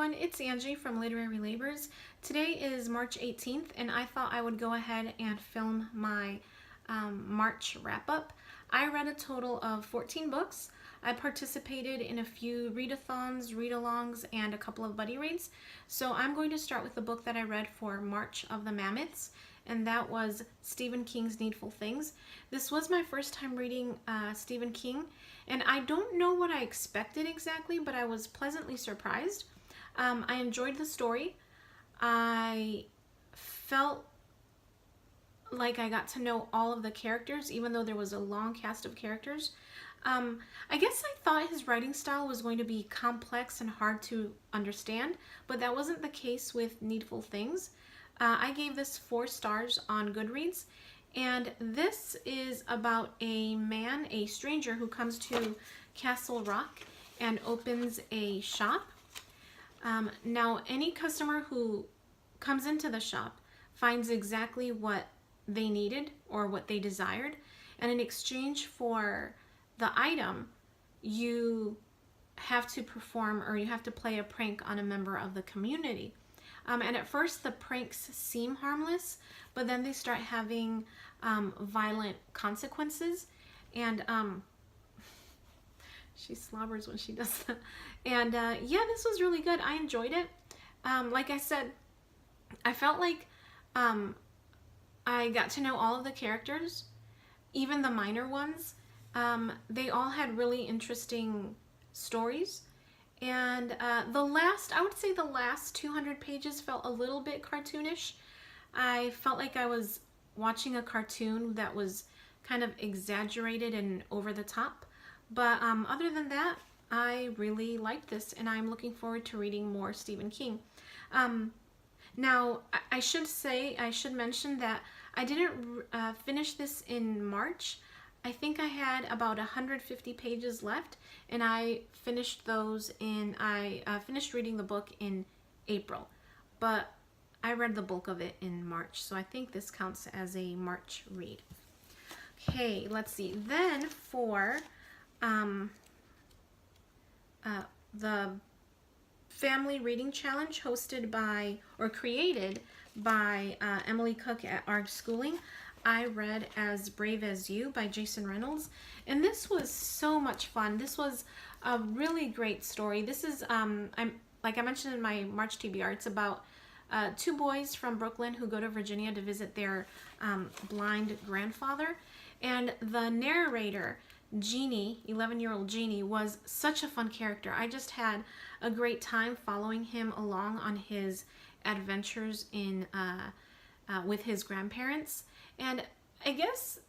everyone, it's Angie from Literary Labors. Today is March 18th and I thought I would go ahead and film my March wrap-up. I read a total of 14 books. I participated in a few readathons, read-alongs, and a couple of buddy reads. So I'm going to start with the book that I read for March of the Mammoths, and that was Stephen King's Needful Things. This was my first time reading Stephen King, and I don't know what I expected exactly, but I was pleasantly surprised. I enjoyed the story. I felt like I got to know all of the characters, even though there was a long cast of characters. I guess I thought his writing style was going to be complex and hard to understand, but that wasn't the case with Needful Things. I gave this 4 stars on Goodreads, and this is about a man, a stranger, who comes to Castle Rock and opens a shop. Now, any customer who comes into the shop finds exactly what they needed or what they desired, and in exchange for the item, you have to perform or you have to play a prank on a member of the community. And at first the pranks seem harmless, but then they start having violent consequences. And she slobbers when she does that. And yeah, this was really good. I enjoyed it. Like I said, I felt like I got to know all of the characters, even the minor ones. They all had really interesting stories. And I would say the last 200 pages felt a little bit cartoonish. I felt like I was watching a cartoon that was kind of exaggerated and over the top. But other than that, I really liked this, and I'm looking forward to reading more Stephen King. Now, I should mention that I didn't finish this in March. I think I had about 150 pages left, and I finished finished reading the book in April, but I read the bulk of it in March, so I think this counts as a March read. Okay, let's see. Then for the Family Reading Challenge hosted by, or created by Emily Cook at Art Schooling, I read As Brave as You by Jason Reynolds, and this was so much fun. This was a really great story. This is, like I mentioned in my March TBR, it's about 2 boys from Brooklyn who go to Virginia to visit their blind grandfather, and the narrator, Jeannie, 11-year-old Jeannie, was such a fun character. I just had a great time following him along on his adventures in with his grandparents. And I guess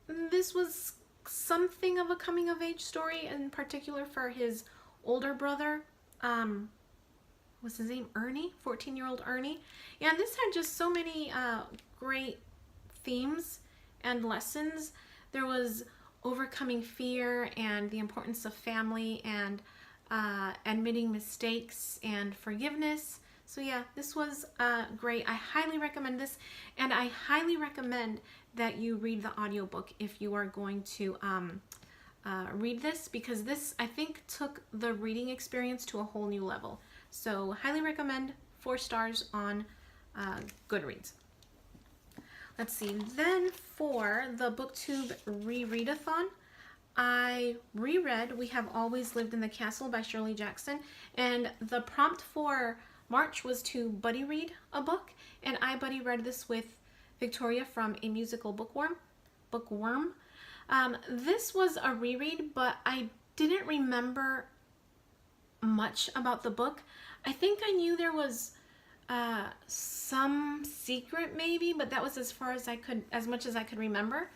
this was something of a coming-of-age story, in particular for his older brother. What's his name? Ernie? 14-year-old Ernie. Yeah, this had just so many great themes and lessons. There was overcoming fear and the importance of family and admitting mistakes and forgiveness. So yeah, this was great. I highly recommend this, and I highly recommend that you read the audiobook if you are going to read this, because this, I think, took the reading experience to a whole new level. So highly recommend, 4 stars on Goodreads. Let's see, then for the BookTube Rereadathon, I reread We Have Always Lived in the Castle by Shirley Jackson, and the prompt for March was to buddy read a book, and I buddy read this with Victoria from A Musical Bookworm. This was a reread, but I didn't remember much about the book. I think I knew there was some secret maybe, but that was as much as I could remember.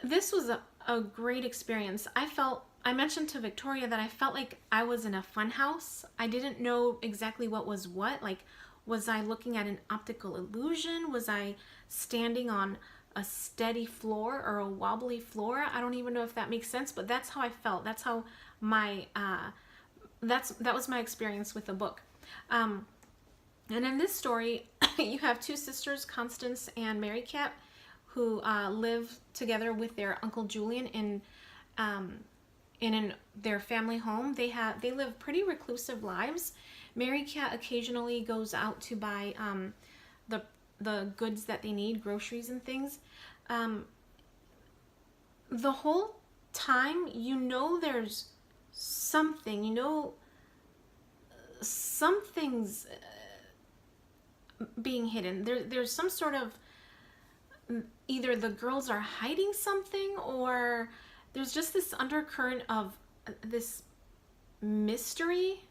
This was a great experience. I mentioned to Victoria that I felt like I was in a fun house. I didn't know exactly what was what. Like, was I looking at an optical illusion? Was I standing on a steady floor or a wobbly floor? I don't even know if that makes sense, but that's how I felt. That's how that was my experience with the book. And in this story, you have 2 sisters, Constance and Mary Cat, who live together with their Uncle Julian in their family home. They live pretty reclusive lives. Mary Cat occasionally goes out to buy the the goods that they need, groceries and things. Um, the whole time, there's something, something's being hidden. There's some sort of, either the girls are hiding something, or there's just this undercurrent of this mystery.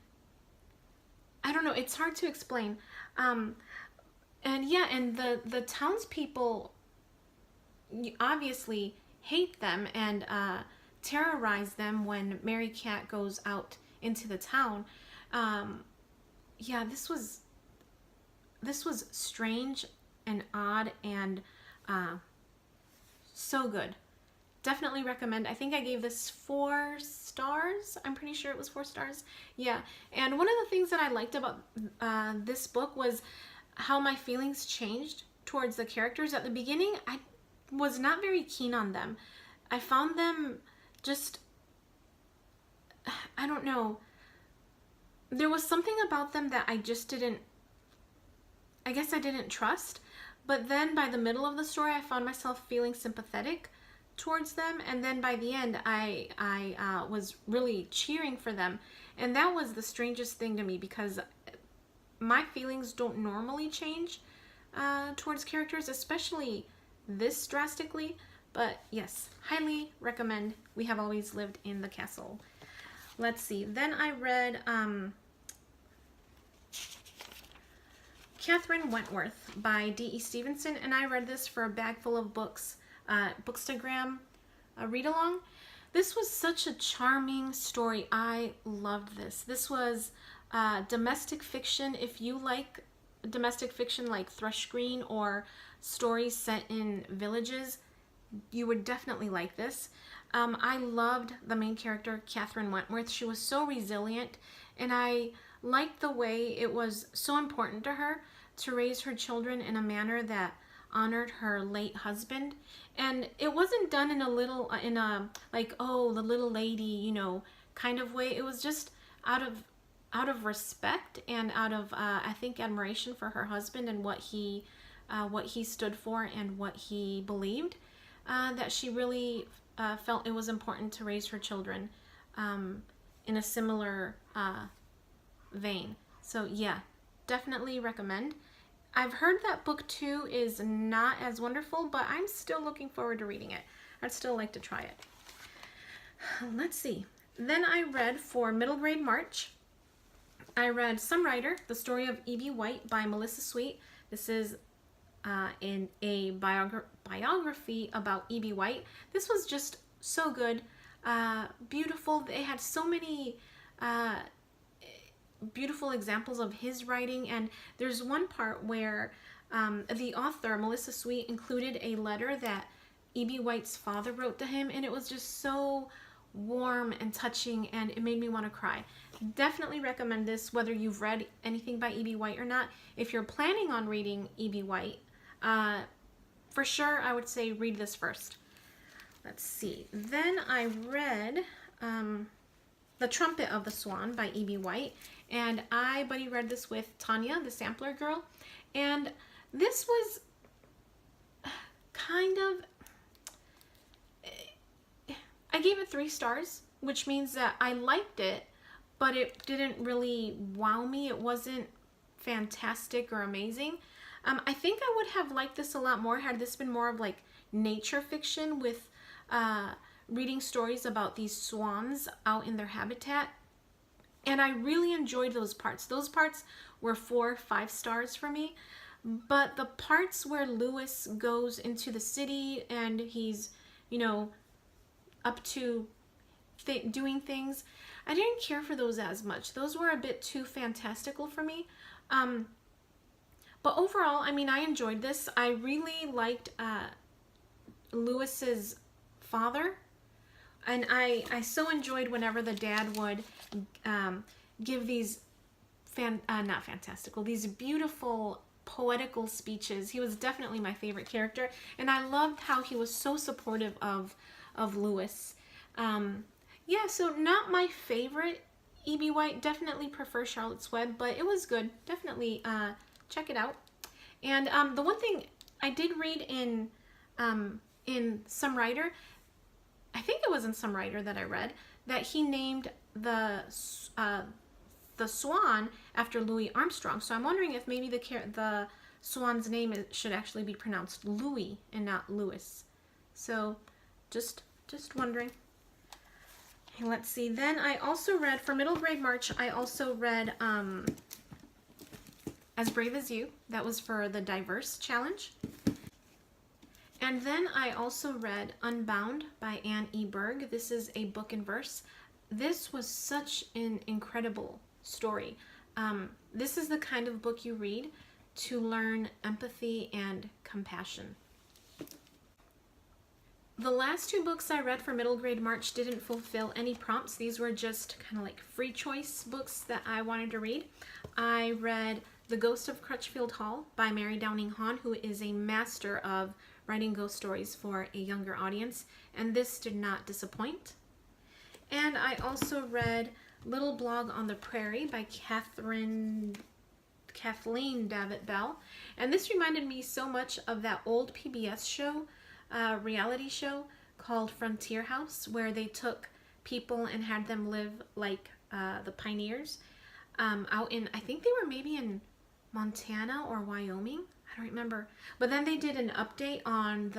I don't know. It's hard to explain. And yeah, and the townspeople obviously hate them and terrorize them when Mary Cat goes out into the town. Yeah, this was strange and odd and so good. Definitely recommend. I think I gave this 4 stars. I'm pretty sure it was 4 stars. Yeah, and one of the things that I liked about this book was how my feelings changed towards the characters. At the beginning, I was not very keen on them. I found them just, I don't know, there was something about them that I just didn't, I guess I didn't trust. But then by the middle of the story, I found myself feeling sympathetic towards them, and then by the end, I was really cheering for them. And that was the strangest thing to me, because my feelings don't normally change towards characters, especially this drastically. But yes, highly recommend We Have Always Lived in the Castle. Let's see. Then I read Catherine Wentworth by D.E. Stevenson, and I read this for a bag full of books, Bookstagram read-along. This was such a charming story. I loved this. This was domestic fiction. If you like domestic fiction like Thrush Green or stories set in villages, you would definitely like this. I loved the main character, Catherine Wentworth. She was so resilient, and I liked the way it was so important to her to raise her children in a manner that honored her late husband. And it wasn't done in a like, oh, the little lady, kind of way. It was just out of respect and out of I think admiration for her husband and what he stood for and what he believed, that she really felt it was important to raise her children in a similar vein. So yeah, definitely recommend. I've heard that book 2 is not as wonderful, but I'm still looking forward to reading it. I'd still like to try it. Let's see. Then I read for middle grade March, I read Some Writer, The Story of E.B. White by Melissa Sweet. This is in a biography about E.B. White. This was just so good, beautiful. They had so many beautiful examples of his writing, and there's one part where the author, Melissa Sweet, included a letter that E.B. White's father wrote to him, and it was just so warm and touching, and it made me want to cry. Definitely recommend this, whether you've read anything by E.B. White or not. If you're planning on reading E.B. White, for sure I would say read this first. Let's see. Then I read The Trumpet of the Swan by E.B. White, and I buddy read this with Tanya, the sampler girl, and this was kind of, I gave it 3 stars, which means that I liked it, but it didn't really wow me. It wasn't fantastic or amazing. I think I would have liked this a lot more had this been more of like nature fiction with reading stories about these swans out in their habitat. And I really enjoyed those parts. Those parts were 4, 5 stars for me. But the parts where Lewis goes into the city and he's, up to doing things, I didn't care for those as much. Those were a bit too fantastical for me. But overall, I mean, I enjoyed this. I really liked Lewis's father. And I so enjoyed whenever the dad would give these, not fantastical, these beautiful poetical speeches. He was definitely my favorite character. And I loved how he was so supportive of Lewis. Yeah, so not my favorite E.B. White. Definitely prefer Charlotte's Web, but it was good. Definitely check it out. And the one thing I did read in Some Writer, I think it was in Some Writer that I read, that he named uh, the swan after Louis Armstrong. So I'm wondering if maybe the swan's name should actually be pronounced Louis and not Louis. So just wondering. Okay, let's see. Then I also read for middle grade March. I also read As Brave as You. That was for the Diverse Challenge. And then I also read Unbound by Anne E. Berg. This is a book in verse. This was such an incredible story. This is the kind of book you read to learn empathy and compassion. The last two books I read for middle grade March didn't fulfill any prompts. These were just kind of like free choice books that I wanted to read. I read The Ghost of Crutchfield Hall by Mary Downing Hahn, who is a master of writing ghost stories for a younger audience, and this did not disappoint. And I also read Little Blog on the Prairie by Kathleen Davitt Bell, and this reminded me so much of that old PBS show, reality show called Frontier House, where they took people and had them live like the pioneers out in, I think they were maybe in Montana or Wyoming. I don't remember. But then they did an update on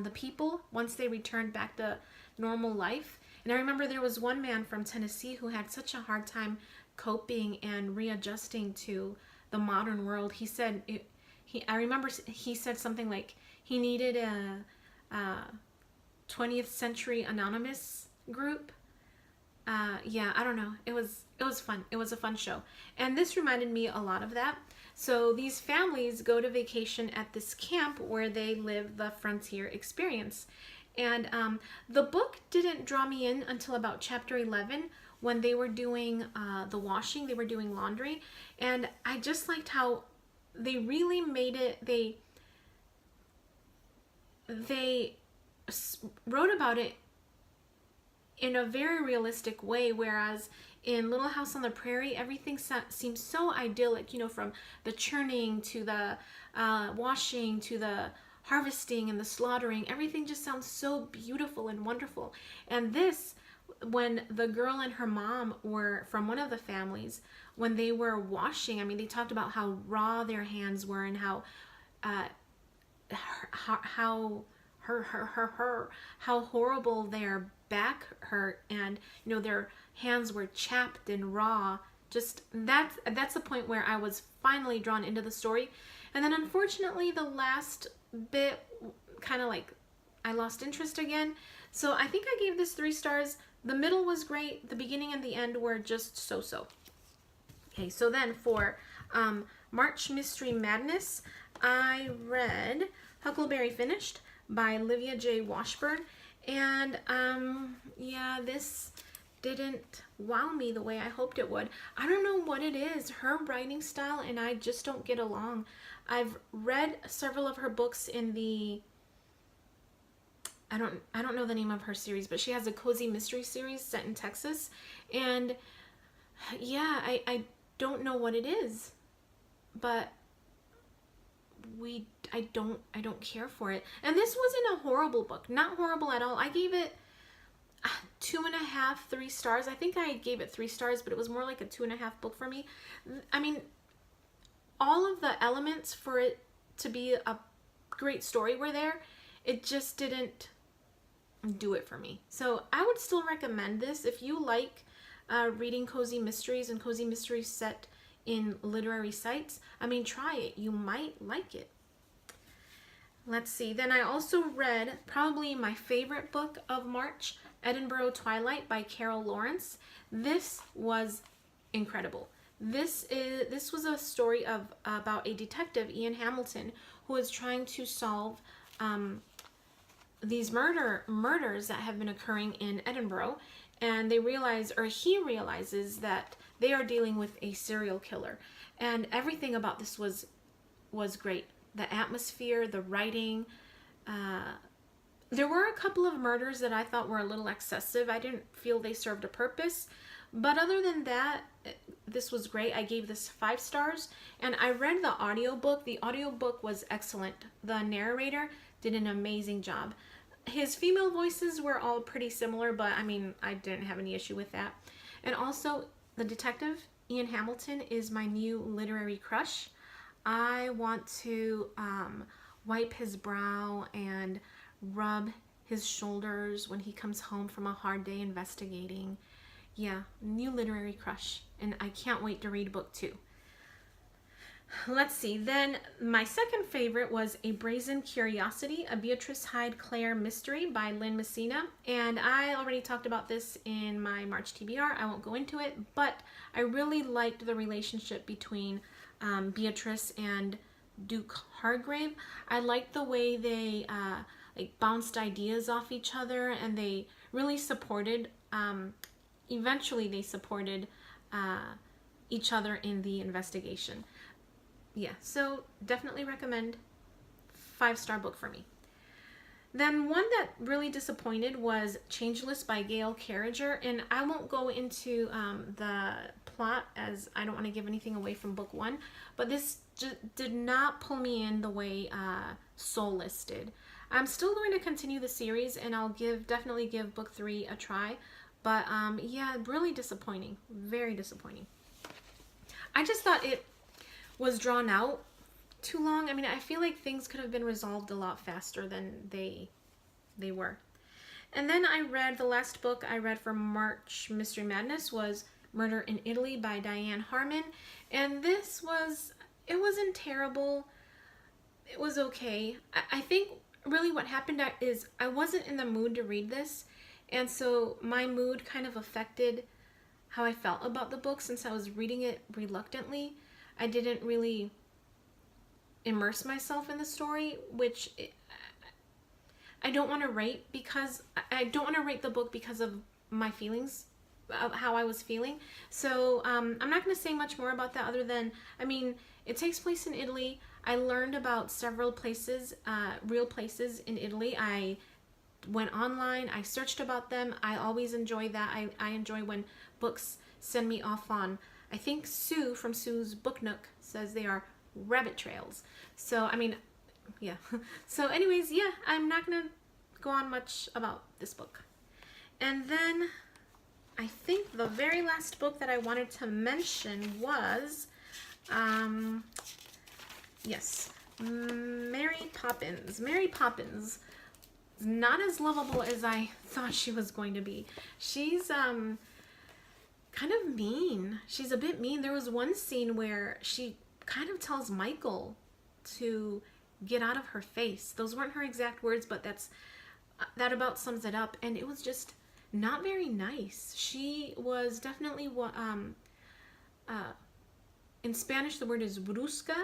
the people once they returned back to normal life. And I remember there was one man from Tennessee who had such a hard time coping and readjusting to the modern world. He said I remember he said something like he needed a 20th Century Anonymous group. Yeah, I don't know. It was fun. It was a fun show. And this reminded me a lot of that. So these families go to vacation at this camp where they live the frontier experience. And the book didn't draw me in until about chapter 11 when they were doing the washing. They were doing laundry. And I just liked how they really made it, they wrote about it in a very realistic way, whereas in Little House on the Prairie, everything seems so idyllic, you know, from the churning to the washing to the harvesting and the slaughtering. Everything just sounds so beautiful and wonderful. And this, when the girl and her mom were from one of the families, when they were washing, I mean, they talked about how raw their hands were and how how horrible their back hurt, and you know their hands were chapped and raw. Just that's the point where I was finally drawn into the story. And then unfortunately the last bit kind of like I lost interest again. So I think I gave this 3 stars. The middle was great. The beginning and the end were just so-so. Okay, so then for March Mystery Madness, I read Huckleberry Finished by Livia J. Washburn. And yeah, this didn't wow me the way I hoped it would. I don't know what it is. Her writing style and I just don't get along. I've read several of her books in the I don't know the name of her series, but she has a cozy mystery series set in Texas. And yeah, I don't know what it is. But I don't care for it. And this wasn't a horrible book. Not horrible at all. I gave it 2.5, 3 stars. I think I gave it 3 stars, but it was more like a 2.5 book for me. I mean, all of the elements for it to be a great story were there. It just didn't do it for me. So I would still recommend this if you like reading cozy mysteries and cozy mysteries set in literary sites. I mean, try it. You might like it. Let's see. Then I also read probably my favorite book of March, Edinburgh Twilight by Carol Lawrence. This was incredible. This was a story about a detective, Ian Hamilton, who is trying to solve these murders that have been occurring in Edinburgh, and he realizes that they are dealing with a serial killer. And everything about this was great. The atmosphere, the writing, There were a couple of murders that I thought were a little excessive. I didn't feel they served a purpose. But other than that, this was great. I gave this 5 stars. And I read the audiobook. The audiobook was excellent. The narrator did an amazing job. His female voices were all pretty similar, but I mean, I didn't have any issue with that. And also, the detective, Ian Hamilton, is my new literary crush. I want to wipe his brow and rub his shoulders when he comes home from a hard day investigating. Yeah, new literary crush, and I can't wait to read book 2. Let's see, then my second favorite was A Brazen Curiosity, a Beatrice Hyde Clare mystery by Lynn Messina, and I already talked about this in my March TBR. I won't go into it, but I really liked the relationship between Beatrice and Duke Hargrave. I liked the way they like bounced ideas off each other, and they really supported, eventually they supported each other in the investigation. Yeah, so definitely recommend. 5-star book for me. Then one that really disappointed was Changeless by Gail Carriger, and I won't go into the plot as I don't want to give anything away from book 1, but this did not pull me in the way Soulless did. I'm still going to continue the series, and I'll definitely give book 3 a try, but yeah, really disappointing, very disappointing. I just thought it was drawn out too long. I mean, I feel like things could have been resolved a lot faster than they were. And then I read, the last book I read for March Mystery Madness was Murder in Italy by Diane Harmon. And this was, it wasn't terrible. It was okay. I think really what happened is I wasn't in the mood to read this. And so my mood kind of affected how I felt about the book since I was reading it reluctantly. I didn't really immerse myself in the story, which I don't want to rate because I don't want to rate the book because of my feelings, of how I was feeling. So I'm not going to say much more about that other than, I mean, it takes place in Italy. I learned about several places, real places in Italy. I went online, I searched about them. I always enjoy that. I enjoy when books send me off on, I think Sue from Sue's Book Nook says they are rabbit trails. So, I mean, yeah. So anyways, yeah, I'm not going to go on much about this book. And then I think the very last book that I wanted to mention was, yes, Mary Poppins. Mary Poppins is not as lovable as I thought she was going to be. She's, kind of mean. She's a bit mean. There was one scene where she kind of tells Michael to get out of her face. Those weren't her exact words, but that about sums it up. And it was just not very nice. She was definitely what in Spanish the word is brusca.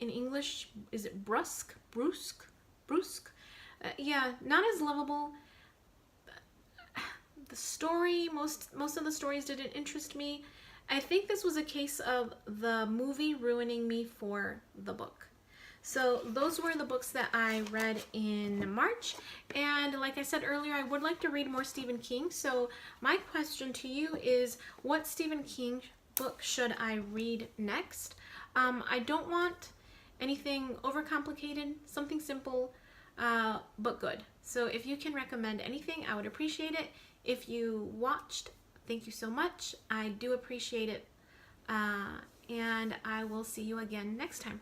In English, is it brusque? Brusque. Yeah, not as lovable. The story, most of the stories didn't interest me. I think this was a case of the movie ruining me for the book. So those were the books that I read in March. And like I said earlier, I would like to read more Stephen King. So my question to you is, what Stephen King book should I read next? I don't want anything overcomplicated, something simple, but good. So if you can recommend anything, I would appreciate it. If you watched, thank you so much. I do appreciate it. And I will see you again next time.